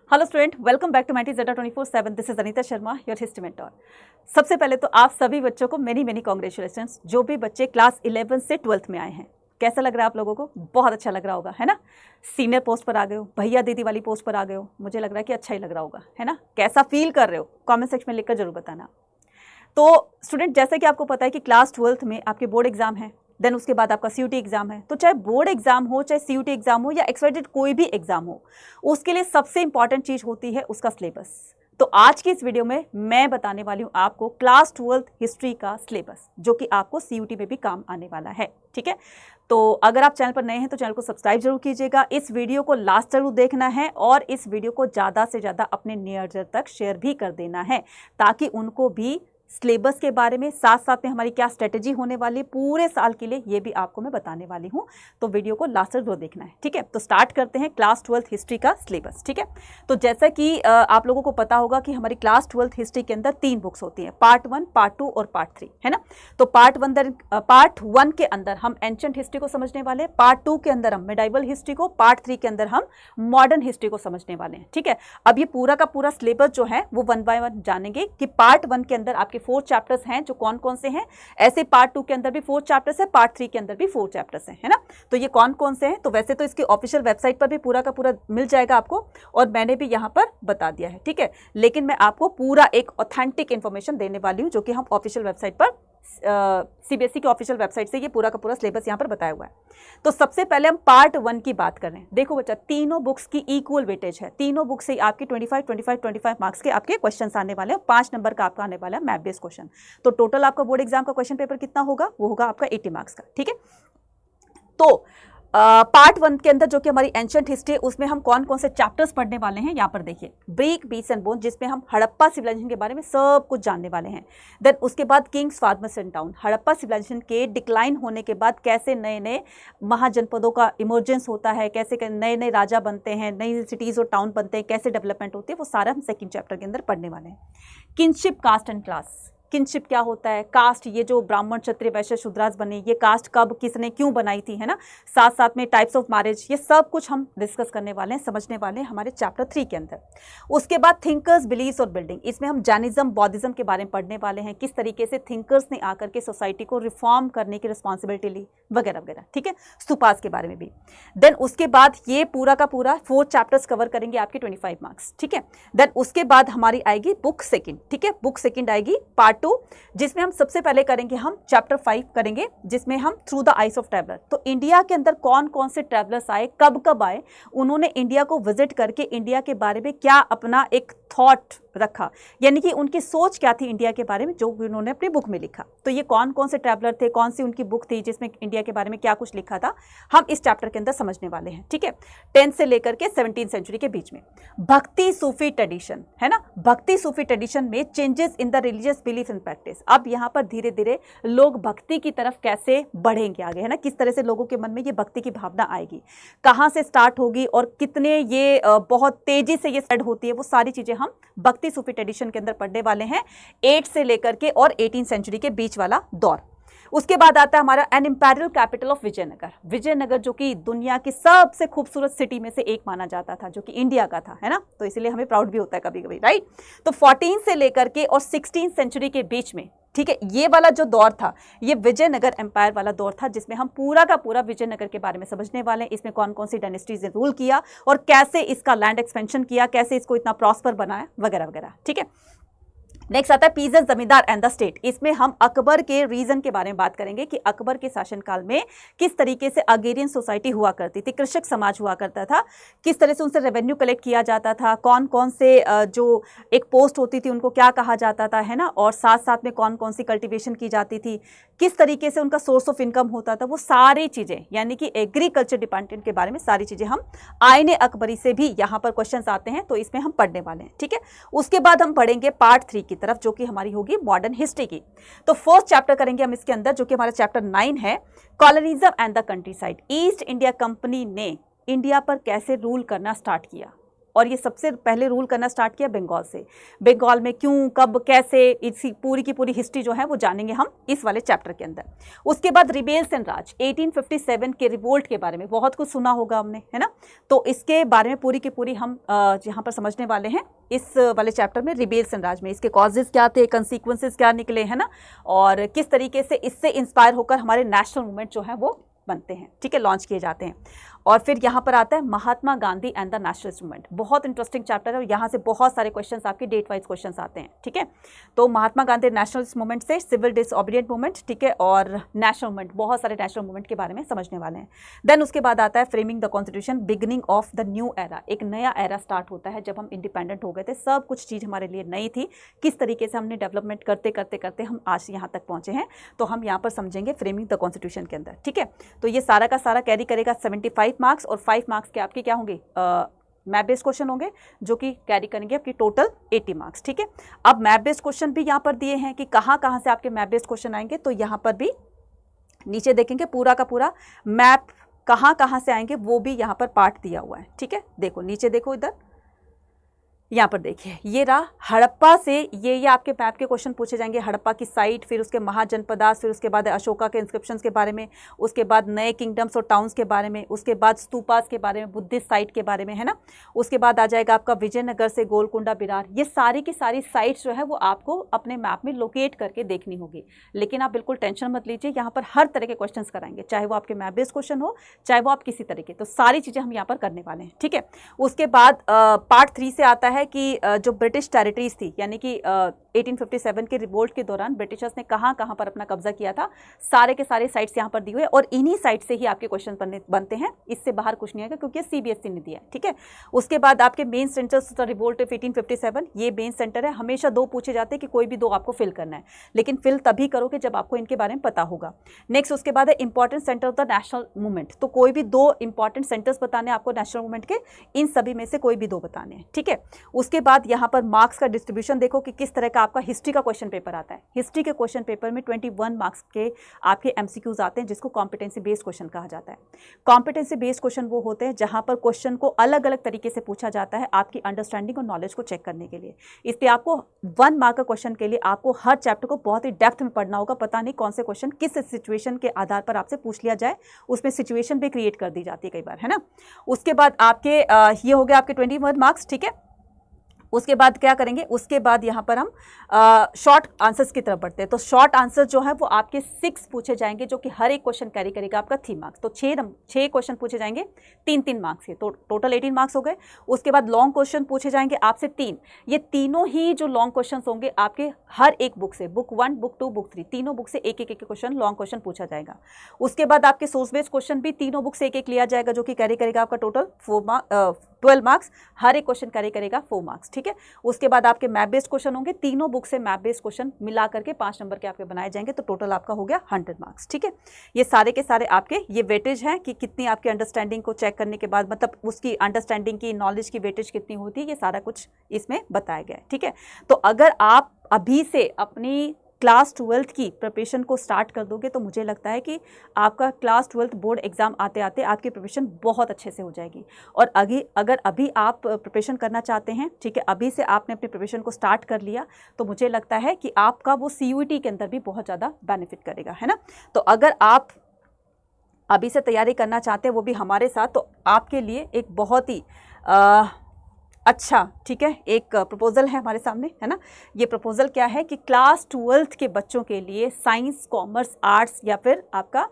Hello student, welcome back to Matty Zeta 24/7। This is Anita Sharma, your history mentor. सबसे पहले तो आप सभी बच्चों को मेनी कॉन्ग्रेचुलेशंस, जो भी बच्चे क्लास 11 से 12th में आए हैं। कैसा लग रहा है आप लोगों को? बहुत अच्छा लग रहा होगा, है ना। सीनियर पोस्ट पर आ गए हो, भैया दीदी वाली पोस्ट पर आ गए हो। मुझे लग रहा है कि अच्छा ही लग रहा होगा, है ना। कैसा फील कर रहे हो कॉमेंट सेक्शन में लिखकर जरूर बताना। तो स्टूडेंट, जैसे कि आपको पता है कि क्लास 12th में आपके बोर्ड एग्जाम है, देन उसके बाद आपका सीयूटी एग्जाम है। तो चाहे बोर्ड एग्जाम हो, चाहे सीयूटी एग्जाम हो, या एक्सवाइजेड कोई भी एग्जाम हो, उसके लिए सबसे इंपॉर्टेंट चीज होती है उसका सिलेबस। तो आज की इस वीडियो में मैं बताने वाली हूं आपको क्लास 12th हिस्ट्री का सिलेबस, जो कि आपको सीयूटी में भी काम आने वाला है। ठीक है, तो अगर आप चैनल पर नए हैं तो चैनल को सब्सक्राइब जरूर कीजिएगा, इस वीडियो को लास्ट जरूर देखना है, और इस वीडियो को ज़्यादा से ज़्यादा अपने नियर तक शेयर भी कर देना है, ताकि उनको भी सिलेबस के बारे में, साथ साथ में हमारी क्या स्ट्रेटेजी होने वाली पूरे साल के लिए, ये भी आपको मैं बताने वाली हूँ। तो वीडियो को लास्ट तक जरूर देखना है। ठीक है, तो स्टार्ट करते हैं क्लास 12th हिस्ट्री का सिलेबस। ठीक है, तो जैसा कि आप लोगों को पता होगा कि हमारी क्लास 12th हिस्ट्री के अंदर 3 बुक्स होती हैं, पार्ट 1, पार्ट 2 और पार्ट 3, है ना। तो पार्ट 1 के अंदर हम एंशिएंट हिस्ट्री को समझने वाले हैं, पार्ट 2 के अंदर हम मिडाइवल हिस्ट्री को, पार्ट 3 के अंदर हम मॉडर्न हिस्ट्री को समझने वाले हैं। ठीक है, अब ये पूरा का पूरा सिलेबस जो है वो 1 बाय 1 जानेंगे कि पार्ट 1 के अंदर आपके 4 चैप्टर्स हैं, जो कौन कौन से हैं। ऐसे पार्ट 2 के अंदर भी 4 चैप्टर्स हैं, पार्ट 3 के अंदर भी 4 चैप्टर्स हैं, है ना। तो ये कौन कौन से हैं, तो वैसे तो इसकी ऑफिशियल वेबसाइट पर भी पूरा का पूरा मिल जाएगा आपको, और मैंने भी यहाँ पर बता दिया है। ठीक है, लेकिन मैं आपको पूरा एक ऑथेंटिक इंफॉर्मेशन देने वाली हूँ, जो कि हम ऑफिशियल वेबसाइट पर, सीबीएसई की ऑफिशियल वेबसाइट से ये पूरा का पूरा सिलेबस यहाँ पर बताया हुआ है। तो सबसे पहले हम पार्ट 1 की बात कर रहे हैं। देखो बच्चा, तीनों बुक्स की इक्वल वेटेज है, तीनों बुक से आपके 25 मार्क्स के आपके क्वेश्चन आने वाले हैं। 5 नंबर का आपका आने वाला है मैथ बेस्ड क्वेश्चन। तो टोटल आपका बोर्ड एग्जाम का क्वेश्चन पेपर कितना होगा? वो होगा आपका 80 मार्क्स का। ठीक है, तो पार्ट 1 के अंदर जो कि हमारी एंशिएंट हिस्ट्री है, उसमें हम कौन कौन से चैप्टर्स पढ़ने वाले हैं, यहाँ पर देखिए। ब्रिक, बीट्स एंड बोन, जिसमें हम हड़प्पा सिविलाइजेशन के बारे में सब कुछ जानने वाले हैं। देन उसके बाद kings, farmers and town, Harappa civilisation के डिक्लाइन होने के बाद कैसे नए नए महाजनपदों का इमर्जेंस होता है, कैसे नए नए राजा बनते हैं, नई सिटीज और टाउन बनते हैं, कैसे डेवलपमेंट होती है, वो सारा हम सेकेंड चैप्टर के अंदर पढ़ने वाले हैं। Kingship, caste and class, kingship क्या होता है, कास्ट, ये जो ब्राह्मण, क्षत्रिय, वैश्य, शूद्रास बने, ये कास्ट कब किसने क्यों बनाई थी, है ना। साथ साथ में टाइप्स ऑफ मैरिज, ये सब कुछ हम डिस्कस करने वाले हैं, समझने वाले हैं हमारे चैप्टर 3 के अंदर। उसके बाद थिंकर्स, बिलीव्स और बिल्डिंग, इसमें हम जैनिज्म, बौद्धिज्म के बारे में पढ़ने वाले हैं, किस तरीके से थिंकर्स ने आकर के सोसाइटी को रिफॉर्म करने की रिस्पॉन्सिबिलिटी ली, वगैरह वगैरह। ठीक है, स्तूपास के बारे में भी। देन उसके बाद ये पूरा का पूरा 4 चैप्टर्स कवर करेंगे आपके 25 मार्क्स। ठीक है, देन उसके बाद हमारी आएगी बुक सेकंड। ठीक है, बुक सेकंड आएगी पार्ट 2, जिसमें हम सबसे पहले करेंगे हम चैप्टर 5 करेंगे, जिसमें हम through the eyes of traveller. तो इंडिया के अंदर कौन कौन से ट्रैवलर्स आए, कब कब आए, उन्होंने इंडिया को विजिट करके इंडिया के बारे में क्या अपना एक थॉट रखा, यानी कि उनकी सोच क्या थी इंडिया के बारे में, जो उन्होंने अपनी बुक में लिखा। तो ये कौन कौन से ट्रैवलर थे, कौन सी उनकी बुक थी जिसमें इंडिया के बारे में क्या कुछ लिखा था, हम इस चैप्टर के अंदर समझने वाले हैं। ठीक है, 10th से लेकर के 17th सेंचुरी के बीच में। भक्ति सूफी ट्रेडिशन, है ना, भक्ति सूफी ट्रेडिशन में changes in the religious belief and practice. अब यहाँ पर धीरे धीरे लोग भक्ति की तरफ कैसे बढ़ेंगे आगे, है ना, किस तरह से लोगों के मन में ये भक्ति की भावना आएगी, कहाँ से स्टार्ट होगी, और कितने ये बहुत तेजी से ये स्प्रेड होती है, वो सारी चीजें हम भक्ति सूफी ट्रेडिशन के अंदर पढ़ने वाले हैं, 8 से लेकर के और 18th सेंचुरी के बीच वाला दौर। उसके बाद आता है हमारा an imperial capital of Vijayanagar. Vijayanagar जो कि दुनिया की सबसे खूबसूरत सिटी में से एक माना जाता था, जो कि इंडिया का था, है ना, तो इसलिए हमें प्राउड भी होता है कभी कभी, राइट। तो 14 से लेकर के और 16th सेंचुरी के बीच में, ठीक है, ये वाला जो दौर था, ये विजयनगर एम्पायर वाला दौर था, जिसमें हम पूरा का पूरा विजयनगर के बारे में समझने वाले हैं। इसमें कौन कौन सी डायनेस्टीज ने रूल किया और कैसे इसका लैंड एक्सपेंशन किया, कैसे इसको इतना प्रॉस्पर बनाया, वगैरह वगैरह। ठीक है, नेक्स्ट आता है पीजेंट, जमींदार एंड द स्टेट। इसमें हम अकबर के रीजन के बारे में बात करेंगे कि अकबर के शासनकाल में किस तरीके से अगेरियन सोसाइटी हुआ करती थी, कृषक समाज हुआ करता था, किस तरह से उनसे रेवेन्यू कलेक्ट किया जाता था, कौन कौन से जो एक पोस्ट होती थी उनको क्या कहा जाता था, है ना, और साथ साथ में कौन कौन सी कल्टिवेशन की जाती थी, किस तरीके से उनका सोर्स ऑफ इनकम होता था, वो सारी चीजें, यानी कि एग्रीकल्चर डिपार्टमेंट के बारे में सारी चीजें हम आईने अकबरी से भी यहाँ पर क्वेश्चन आते हैं, तो इसमें हम पढ़ने वाले हैं। ठीक है, उसके बाद हम पढ़ेंगे पार्ट 3 की तरफ, जो कि हमारी होगी मॉडर्न हिस्ट्री की। तो फर्स्ट चैप्टर करेंगे हम इसके अंदर, जो कि हमारा चैप्टर 9 है, colonialism and the country side. East India company ने इंडिया पर कैसे रूल करना स्टार्ट किया, और ये सबसे पहले रूल करना स्टार्ट किया बंगाल से। बंगाल में क्यों, कब, कैसे, इसी पूरी की पूरी हिस्ट्री जो है वो जानेंगे हम इस वाले चैप्टर के अंदर। उसके बाद रिबेल्स एंड राज, 1857 के रिवोल्ट के बारे में बहुत कुछ सुना होगा हमने, है ना। तो इसके बारे में पूरी की पूरी हम यहाँ पर समझने वाले हैं इस वाले चैप्टर में, रिबेल्स एंड राज में। इसके कॉजेज क्या थे, कंसिक्वेंसेस क्या निकले, है ना, और किस तरीके से इससे इंस्पायर होकर हमारे नेशनल मूवमेंट जो है वो बनते हैं, ठीक है, लॉन्च किए जाते हैं। और फिर यहाँ पर आता है Mahatma Gandhi and the nationalist movement, बहुत इंटरेस्टिंग चैप्टर है और यहाँ से बहुत सारे क्वेश्चंस आपके डेट वाइज क्वेश्चंस आते हैं, ठीक है। तो महात्मा गांधी नेशनलिस्ट मूवमेंट से सिविल डिसओबीडिएंट मूवमेंट, ठीक है, और नेशनल मूवमेंट, बहुत सारे नेशनल मूवमेंट के बारे में समझने वाले हैं। देन उसके बाद आता है framing the constitution, beginning of the new era, एक नया एरा स्टार्ट होता है जब हम इंडिपेंडेंट हो गए थे, सब कुछ चीज़ हमारे लिए नई थी, किस तरीके से हमने डेवलपमेंट करते करते करते हम आज यहाँ तक पहुँचे हैं, तो हम यहाँ पर समझेंगे फ्रेमिंग द कॉन्स्टिट्यूशन के अंदर, ठीक है। तो ये सारा का सारा कैरी करेगा 75 मार्क्स, और 5 मार्क्स के आपके क्या होंगे, मैप बेस्ड क्वेश्चन होंगे जो कि कैरी करेंगे आपकी टोटल 80 मार्क्स, ठीक है। अब मैप बेस्ड क्वेश्चन भी यहाँ पर दिए हैं कि कहाँ कहाँ से आपके मैप बेस्ड क्वेश्चन आएंगे, तो यहाँ पर भी नीचे देखेंगे पूरा का पूरा मैप कहाँ कहाँ से आएंगे वो भी यहाँ पर पार्ट दिया हुआ है, ठीक है। देखो नीचे देखो, इधर यहाँ पर देखिए, ये रहा हड़प्पा से, ये आपके मैप के क्वेश्चन पूछे जाएंगे, हड़प्पा की साइट, फिर उसके महाजनपदास, फिर उसके बाद अशोका के इंस्क्रिप्शंस के बारे में, उसके बाद नए किंगडम्स और टाउन्स के बारे में, उसके बाद स्तूपास के बारे में, बुद्धिस्ट साइट के बारे में, है ना। उसके बाद आ जाएगा आपका विजयनगर से गोलकुंडा बिरार, ये सारी की सारी साइट्स जो है वो आपको अपने मैप में लोकेट करके देखनी होगी। लेकिन आप बिल्कुल टेंशन मत लीजिए, यहाँ पर हर तरह के क्वेश्चन कराएंगे, चाहे वो आपके मैप बेस्ड क्वेश्चन हो, चाहे वो आप किसी तरीके, तो सारी चीज़ें हम यहाँ पर करने वाले हैं, ठीक है। उसके बाद पार्ट 3 से आता है कि जो ब्रिटिश टेरिटरीज थी, यानी कि 1857 के रिवोल्ट के दौरान ब्रिटिशर्स ने कहाँ कहाँ पर अपना कब्जा किया था, सारे के सारे साइट्स यहाँ पर दिए हुए, और इन्हीं साइट से ही आपके क्वेश्चन बनते हैं, इससे बाहर कुछ नहीं आएगा क्योंकि सीबीएसई ने दिया है, ठीक है। उसके बाद आपके मेन सेंटर्स रिवोल्ट ऑफ 1857, ये मेन सेंटर है, हमेशा 2 पूछे जाते हैं कि कोई भी 2 आपको फिल करना है, लेकिन फिल तभी करोगे जब आपको इनके बारे में पता होगा। नेक्स्ट उसके बाद है important centre of the national movement, तो कोई भी 2 इंपॉर्टेंट सेंटर्स बताने आपको नेशनल मूवमेंट के, इन सभी में से कोई भी 2 बताने हैं, ठीक है। उसके बाद यहाँ पर मार्क्स का डिस्ट्रीब्यूशन देखो कि किस तरह का आपका हिस्ट्री का क्वेश्चन पेपर आता है। हिस्ट्री के क्वेश्चन पेपर में 21 मार्क्स के आपके एमसीक्यूज आते हैं, जिसको कॉम्पिटेंसी बेस्ड क्वेश्चन कहा जाता है। कॉम्पिटेंसी बेस्ड क्वेश्चन वो होते हैं जहां पर क्वेश्चन को अलग अलग तरीके से पूछा जाता है आपकी अंडरस्टैंडिंग और नॉलेज को चेक करने के लिए। इसलिए आपको 1 मार्क का क्वेश्चन के लिए आपको हर चैप्टर को बहुत ही डेप्थ में पढ़ना होगा, पता नहीं कौन से क्वेश्चन किस सिचुएशन के आधार पर आपसे पूछ लिया जाए, उसमें सिचुएशन भी क्रिएट कर दी जाती है कई बार, है ना। उसके बाद आपके ये हो गया आपके 21 मार्क्स, ठीक है। उसके बाद क्या करेंगे, उसके बाद यहाँ पर हम शॉर्ट आंसर्स की तरफ बढ़ते हैं। तो शॉर्ट आंसर जो है वो आपके 6 पूछे जाएंगे, जो कि हर एक क्वेश्चन कैरी करेगा आपका 3 मार्क्स। तो 6 क्वेश्चन पूछे जाएंगे 3-3 मार्क्स के, तो टोटल 18 मार्क्स हो गए। उसके बाद लॉन्ग क्वेश्चन पूछे जाएंगे आपसे 3, ये तीनों ही जो लॉन्ग क्वेश्चन होंगे आपके हर एक बुक से, बुक 1, बुक 2, बुक 3, तीनों बुक से एक क्वेश्चन लॉन्ग क्वेश्चन पूछा जाएगा। उसके बाद आपके सोर्स बेस्ड क्वेश्चन भी तीनों बुक से एक लिया जाएगा, जो कि कैरी करेगा आपका टोटल 12 मार्क्स, हर एक क्वेश्चन कैरी करेगा 4 मार्क्स, ठीक है। उसके बाद आपके मैप बेस्ड क्वेश्चन होंगे, तीनों बुक से मैप बेस्ड क्वेश्चन मिला करके 5 नंबर के आपके बनाए जाएंगे, तो टोटल आपका हो गया 100 मार्क्स, ठीक है। ये सारे के सारे आपके ये वेटेज हैं कि कितनी आपकी अंडरस्टैंडिंग को चेक करने के बाद, मतलब उसकी अंडरस्टैंडिंग की, नॉलेज की वेटेज कितनी होती है, ये सारा कुछ इसमें बताया गया है, ठीक है। तो अगर आप अभी से अपनी क्लास 12th की प्रिपरेशन को स्टार्ट कर दोगे तो मुझे लगता है कि आपका क्लास 12th बोर्ड एग्जाम आते आते आपकी प्रिपरेशन बहुत अच्छे से हो जाएगी। और अगर अभी आप प्रिपरेशन करना चाहते हैं, ठीक है, अभी से आपने अपनी प्रिपरेशन को स्टार्ट कर लिया, तो मुझे लगता है कि आपका वो CUET के अंदर भी बहुत ज़्यादा बेनिफिट करेगा, है ना। तो अगर आप अभी से तैयारी करना चाहते हैं वो भी हमारे साथ, तो आपके लिए एक बहुत ही अच्छा, ठीक है, एक प्रपोजल है हमारे सामने, है ना। ये प्रपोजल क्या है कि क्लास 12th के बच्चों के लिए साइंस, कॉमर्स, आर्ट्स या फिर आपका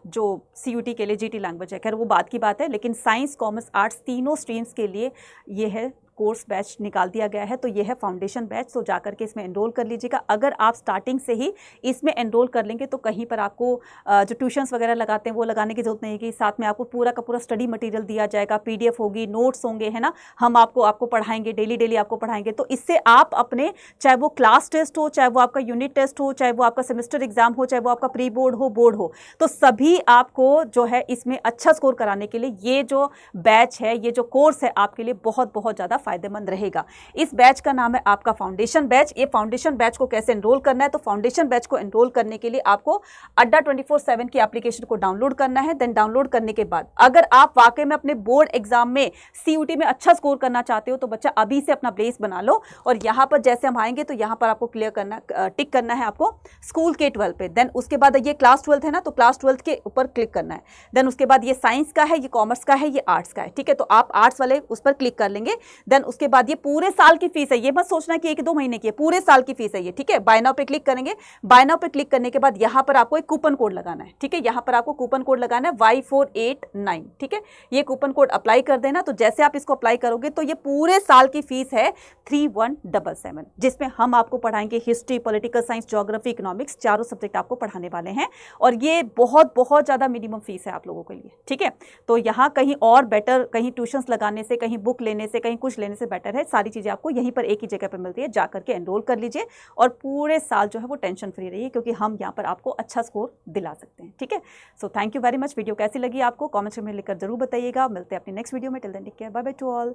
जो CUET के लिए GT लैंग्वेज है, खैर वो बात की बात है, लेकिन साइंस, कॉमर्स, आर्ट्स तीनों स्ट्रीम्स के लिए ये है कोर्स बैच निकाल दिया गया है। तो ये है फाउंडेशन बैच, तो जाकर के इसमें एनरोल कर लीजिएगा। अगर आप स्टार्टिंग से ही इसमें एनरोल कर लेंगे तो कहीं पर आपको जो ट्यूशन्स वगैरह लगाते हैं वो लगाने की जरूरत नहीं है, कि साथ में आपको पूरा का पूरा स्टडी मटेरियल दिया जाएगा, PDF होगी, नोट्स होंगे, है ना, हम आपको पढ़ाएंगे, डेली आपको पढ़ाएंगे। तो इससे आप अपने, चाहे वो क्लास टेस्ट हो, चाहे वो आपका यूनिट टेस्ट हो, चाहे वो आपका सेमेस्टर एग्जाम हो, चाहे वो आपका प्री बोर्ड हो, बोर्ड हो, तो सभी आपको जो है इसमें अच्छा स्कोर कराने के लिए ये जो बैच है, ये जो कोर्स है, आपके लिए बहुत बहुत ज़्यादा फायदेमंद रहेगा। इस बैच का नाम है आपका फाउंडेशन बैच। ये फाउंडेशन बैच को कैसे एनरोल करना है, तो फाउंडेशन बैच को एनरोल करने के लिए आपको अड्डा 24/7 की एप्लीकेशन को डाउनलोड करना है। देन डाउनलोड करने के बाद अगर आप वाकई में अपने बोर्ड एग्जाम में CUT में अच्छा स्कोर करना चाहते हो तो बच्चा अभी से अपना बेस बना लो। और यहाँ पर जैसे हम आएंगे तो यहाँ पर आपको क्लियर करना, टिक करना है आपको स्कूल के 12 पे। देन उसके बाद ये क्लास 12 है ना, तो क्लास 12 के ऊपर क्लिक करना है। देन उसके बाद ये साइंस का है, ये कॉमर्स का है, ये आर्ट्स का है, ठीक है। तो आप आर्ट्स वाले उस पर क्लिक कर लेंगे। देन उसके बाद ये पूरे साल की फीस है, ये मत सोचना कि 1-2 महीने की है, पूरे साल की फीस है ये, ठीक है। बाय नाउ पे क्लिक करेंगे। बाय नाउ पे क्लिक करने के बाद यहाँ पर आपको एक कूपन कोड लगाना है, ठीक है। यहाँ पर आपको कूपन कोड लगाना है Y489, ठीक है। ये कूपन कोड अप्लाई कर देना। तो जैसे आप इसको अप्लाई करोगे तो ये पूरे साल की फीस है 3177, जिसमें हम आपको पढ़ाएंगे history, political science, geography, economics, चारों सब्जेक्ट आपको पढ़ाने वाले हैं। और ये बहुत बहुत ज़्यादा मिनिमम फीस है आप लोगों के लिए, ठीक है। तो यहाँ कहीं और बेटर, कहीं ट्यूशंस लगाने से, कहीं बुक लेने से, कहीं कुछ लेने से बेटर है। सारी चीज़ें आपको यहीं पर एक ही जगह पर मिलती है, जा करके एनरोल कर लीजिए और पूरे साल जो है वो टेंशन फ्री रहिए, क्योंकि हम यहाँ पर आपको अच्छा स्कोर दिला सकते हैं, ठीक है। So thank you very much. Video कैसी लगी आपको कॉमेंट्स में लिखकर जरूर बताइएगा। मिलते हैं अपनी नेक्स्ट वीडियो में। Till then take care, bye bye to all.